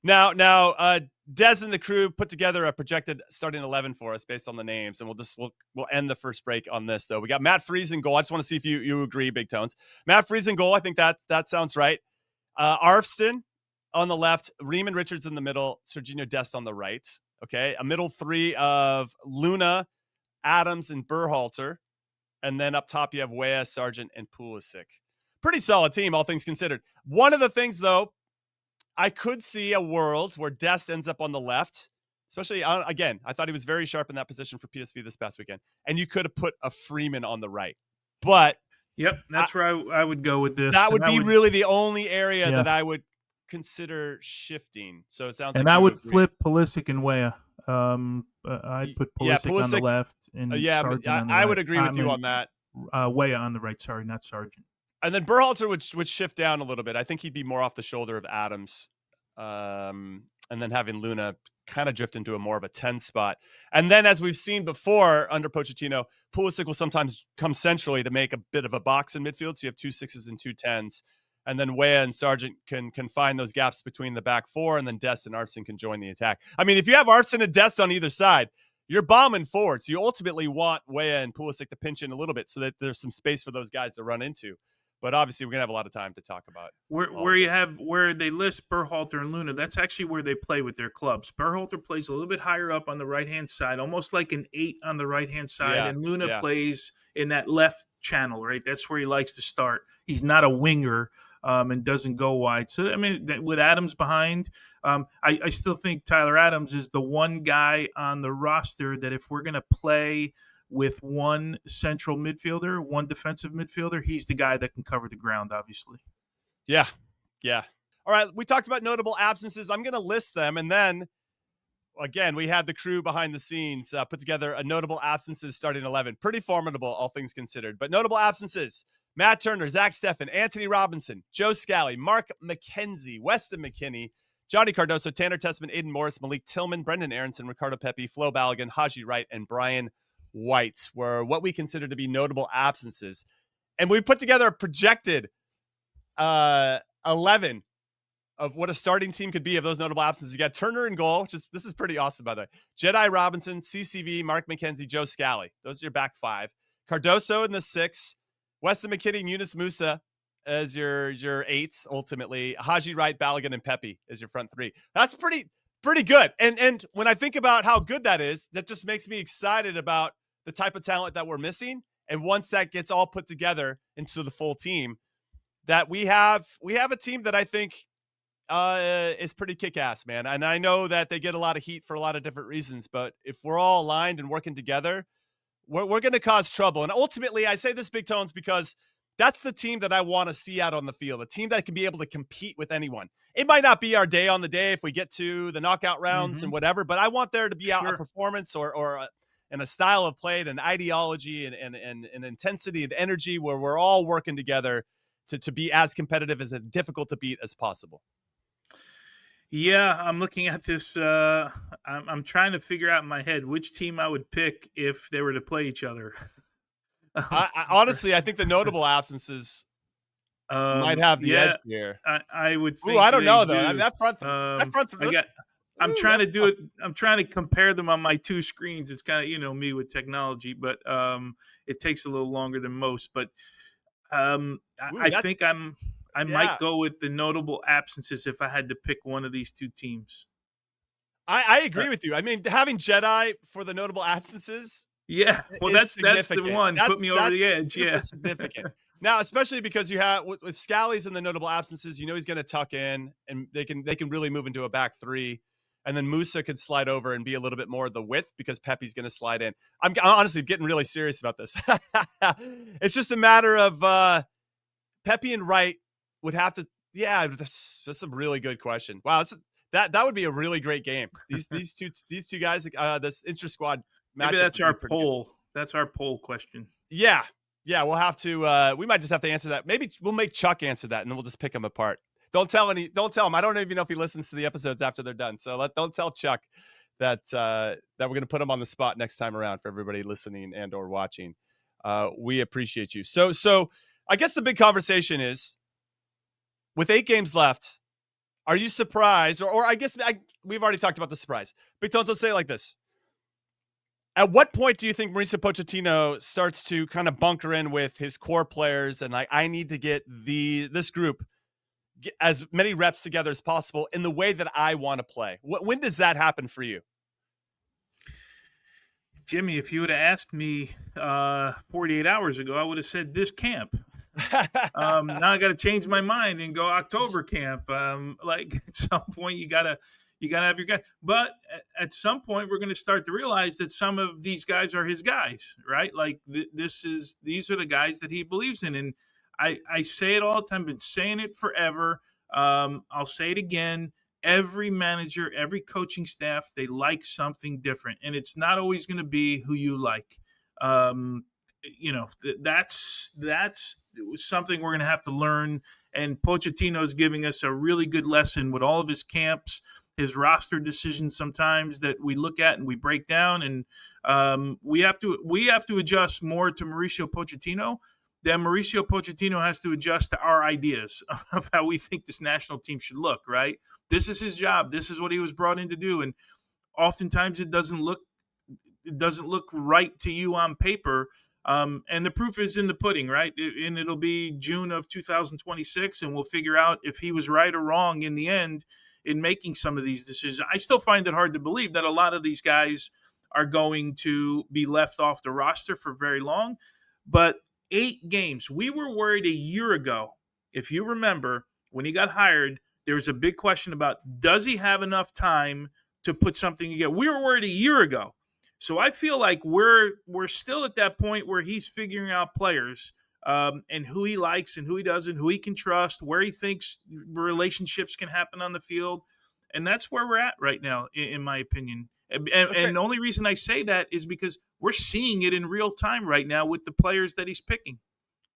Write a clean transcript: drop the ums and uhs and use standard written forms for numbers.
Now, Des and the crew put together a projected starting 11 for us based on the names, and we'll end the first break on this. So we got Matt Freese in goal. I just want to see if you agree, Big Tones. Matt Freese in goal. I think that sounds right. Arfston on the left, Riemann Richards in the middle, Serginho Dest on the right. Okay, a middle three of Luna, Adams, and Berhalter, and then up top you have Weah, Sargent, and Pulisic. Pretty solid team, all things considered. One of the things, though, I could see a world where Dest ends up on the left, especially, again, I thought he was very sharp in that position for PSV this past weekend, and you could have put a Freeman on the right. But yep, that's where I would go with this. That would be really the only area that I would consider shifting. So it sounds like I would flip Pulisic and Weah. I'd put Pulisic on the left and Sargent on the right. I would agree with you on that. Weah on the right, sorry, not Sargent. And then Berhalter would shift down a little bit. I think he'd be more off the shoulder of Adams. And then having Luna kind of drift into more of a 10 spot. And then, as we've seen before under Pochettino, Pulisic will sometimes come centrally to make a bit of a box in midfield. So you have 2 6s and 2 10s. And then Weah and Sargent can find those gaps between the back four, and then Dest and Arfston can join the attack. I mean, if you have Arfston and Dest on either side, you're bombing forward. So you ultimately want Weah and Pulisic to pinch in a little bit so that there's some space for those guys to run into. But obviously, we're gonna have a lot of time to talk about where they list Berhalter and Luna. That's actually where they play with their clubs. Berhalter plays a little bit higher up on the right hand side, almost like an 8 on the right hand side, and Luna plays in that left channel. Right, that's where he likes to start. He's not a winger and doesn't go wide. So I mean, with Adams behind, I still think Tyler Adams is the one guy on the roster that if we're gonna play with one central midfielder, one defensive midfielder, he's the guy that can cover the ground, obviously. Yeah. All right, we talked about notable absences. I'm going to list them, and then, again, we had the crew behind the scenes put together a notable absences starting 11. Pretty formidable, all things considered. But notable absences: Matt Turner, Zach Steffen, Antonee Robinson, Joe Scally, Mark McKenzie, Weston McKennie, Johnny Cardoso, Tanner Tessman, Aiden Morris, Malik Tillman, Brendan Aronson, Ricardo Pepi, Flo Balogun, Haji Wright, and Brian White were what we consider to be notable absences. And we put together a projected 11 of what a starting team could be of those notable absences. You got Turner in goal, this is pretty awesome, by the way. Jedi Robinson, CCV, Mark McKenzie, Joe Scally. Those are your back 5. Cardoso in the 6. Weston McKennie and Yunus Musa as your 8s, ultimately. Haji Wright, Balogun, and Pepi as your front 3. That's pretty good. And when I think about how good that is, that just makes me excited about the type of talent that we're missing. And once that gets all put together into the full team, that we have a team that I think is pretty kick-ass, man. And I know that they get a lot of heat for a lot of different reasons, but if we're all aligned and working together, we're going to cause trouble. And ultimately, I say this, Big Tones, because that's the team that I want to see out on the field, a team that can be able to compete with anyone. It might not be our day on the day if we get to the knockout rounds and whatever, but I want there to be a performance or and a style of play and an ideology and intensity and energy where we're all working together to be as competitive as difficult to beat as possible. Yeah, I'm looking at this. I'm trying to figure out in my head which team I would pick if they were to play each other. Honestly, I think the notable absences might have the edge here. I would think. I don't know, though. I mean, that front I'm trying to do it. I'm trying to compare them on my 2 screens. It's kind of, me with technology, but it takes a little longer than most. But I think I might go with the notable absences if I had to pick one of these 2 teams. I agree with you. I mean, having Jedi for the notable absences. Yeah, well, that's the one. Put me over the edge. Yeah, significant. Now, especially because you have with Scally's in the notable absences, he's going to tuck in, and they can really move into a back 3. And then Musa could slide over and be a little bit more of the width because Pepe's going to slide in. I'm honestly getting really serious about this. It's just a matter of Pepe and Wright would have to. Yeah, that's a really good question. Wow, that would be a really great game. These two guys, this intra squad matchup. Maybe that's our poll. Good. That's our poll question. Yeah, we'll have to. We might just have to answer that. Maybe we'll make Chuck answer that, and then we'll just pick them apart. Don't tell him. I don't even know if he listens to the episodes after they're done. So don't tell Chuck that we're going to put him on the spot next time around for everybody listening and or watching. We appreciate you. So I guess the big conversation is, with 8 games left, Are you surprised? Or I guess we've already talked about the surprise. Big Tones, let's say it like this. At what point do you think Mauricio Pochettino starts to kind of bunker in with his core players and like, I need to get this group get as many reps together as possible in the way that I want to play? When does that happen for you? Jimmy, if you would have asked me 48 hours ago, I would have said this camp. Now I got to change my mind and go October camp. Like at some point you gotta have your guy, but at some point we're going to start to realize that some of these guys are his guys, right? Like these are the guys that he believes in. And I say it all the time, been saying it forever. I'll say it again. Every manager, every coaching staff, they like something different, and it's not always going to be who you like. That's something we're going to have to learn. And Pochettino is giving us a really good lesson with all of his camps, his roster decisions sometimes that we look at and we break down. And we have to adjust more to Mauricio Pochettino than Mauricio Pochettino has to adjust to our ideas of how we think this national team should look, right? This is his job. This is what he was brought in to do. And oftentimes it doesn't look right to you on paper. And the proof is in the pudding, right? And it'll be June of 2026, and we'll figure out if he was right or wrong in the end in making some of these decisions. I still find it hard to believe that a lot of these guys are going to be left off the roster for very long. But 8 games. We were worried a year ago, if you remember, when he got hired, there was a big question about, does he have enough time to put something together? We were worried a year ago. So I feel like we're still at that point where he's figuring out players and who he likes and who he doesn't, who he can trust, where he thinks relationships can happen on the field. And that's where we're at right now, in my opinion. And the only reason I say that is because we're seeing it in real time right now with the players that he's picking.